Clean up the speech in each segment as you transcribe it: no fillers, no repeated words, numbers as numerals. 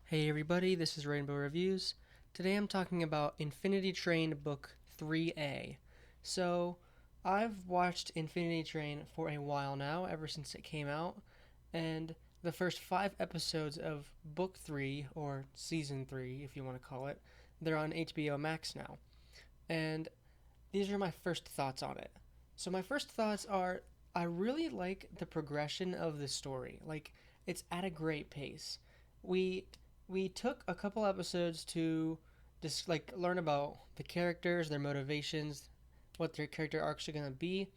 Hey everybody, this is Rainbow Reviews. Today I'm talking about Infinity Train Book 3A. So, I've watched Infinity Train for a while now, ever since it came out, and the first 5 episodes of Book 3, or Season 3 if you want to call it, they're on HBO Max now. And these are my first thoughts on it. So, my first thoughts are I really like the progression of the story. Like, it's at a great pace. We we took a couple episodes to just like learn about the characters, their motivations, what their character arcs are going to be,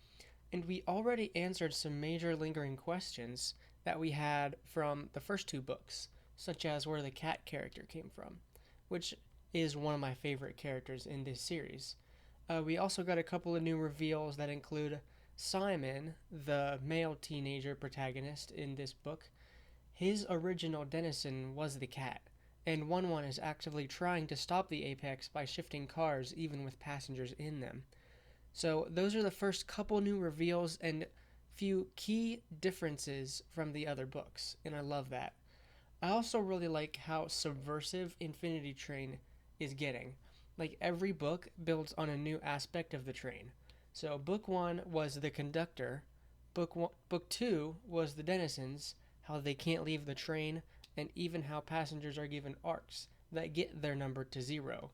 and we already answered some major lingering questions that we had from the first 2 books, such as where the cat character came from, which is one of my favorite characters in this series. We also got a couple of new reveals that include Simon, the male teenager protagonist in this book. His original denizen was the cat, and 1-1 is actively trying to stop the Apex by shifting cars even with passengers in them. So, those are the first couple new reveals and few key differences from the other books, and I love that. I also really like how subversive Infinity Train is getting. Like, every book builds on a new aspect of the train. So, book 1 was the conductor, book 2 was the denizens, how they can't leave the train, and even how passengers are given arcs that get their number to 0.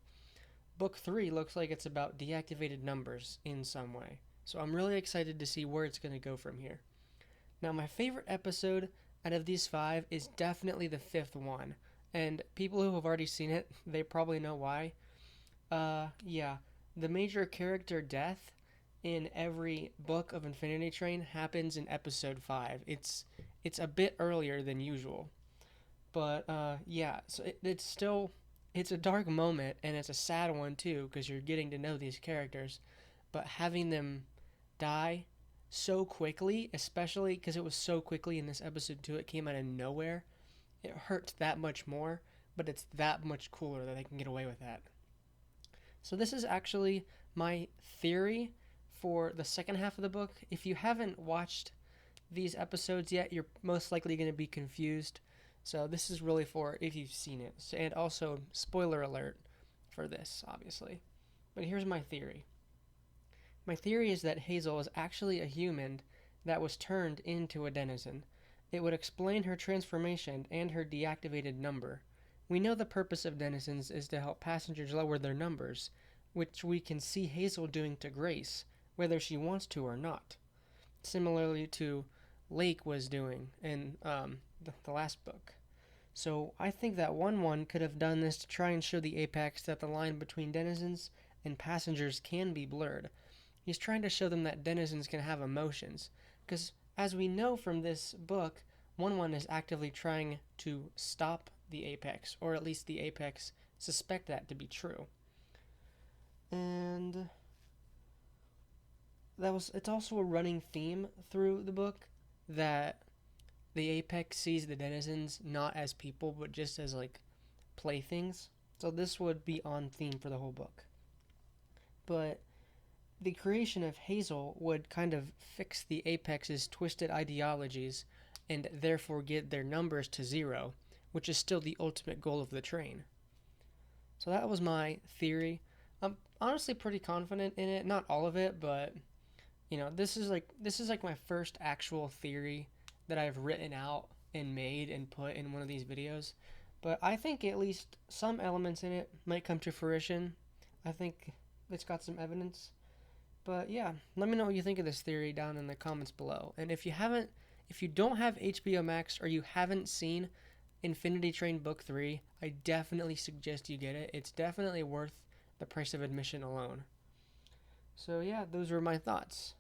Book 3 looks like it's about deactivated numbers in some way. So I'm really excited to see where it's going to go from here. Now, my favorite episode out of these 5 is definitely the 5th one. And people who have already seen it, they probably know why. Yeah. The major character death in every book of Infinity Train happens in episode 5. It's a bit earlier than usual. But yeah, so it's still it's a dark moment and it's a sad one too because you're getting to know these characters, but having them die so quickly, especially because it was so quickly in this episode too, it came out of nowhere. It hurts that much more, but it's that much cooler that they can get away with that. So this is actually my theory for the second half of the book. If you haven't watched these episodes yet, you're most likely going to be confused. So this is really for if you've seen it. And also, spoiler alert for this, obviously. But here's my theory. My theory is that Hazel is actually a human that was turned into a denizen. It would explain her transformation and her deactivated number. We know the purpose of denizens is to help passengers lower their numbers, which we can see Hazel doing to Grace, whether she wants to or not. Similarly to Lake was doing in the last book. So I think that 1-1 could have done this to try and show the Apex that the line between denizens and passengers can be blurred. He's trying to show them that denizens can have emotions, because as we know from this book, 1-1 is actively trying to stop the Apex, or at least the Apex suspect that to be true. And it's also a running theme through the book that the Apex sees the denizens not as people but just as like playthings. So this would be on theme for the whole book. But the creation of Hazel would kind of fix the Apex's twisted ideologies and therefore get their numbers to 0, which is still the ultimate goal of the train. So that was my theory. I'm honestly pretty confident in it, not all of it, but this is like my first actual theory that I've written out and made and put in one of these videos. But I think at least some elements in it might come to fruition. I think it's got some evidence. But yeah, let me know what you think of this theory down in the comments below. And if you don't have HBO Max or you haven't seen Infinity Train Book 3, I definitely suggest you get it. It's definitely worth the price of admission alone. So yeah, those were my thoughts.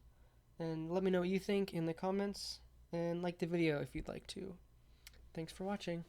And let me know what you think in the comments, and like the video if you'd like to. Thanks for watching.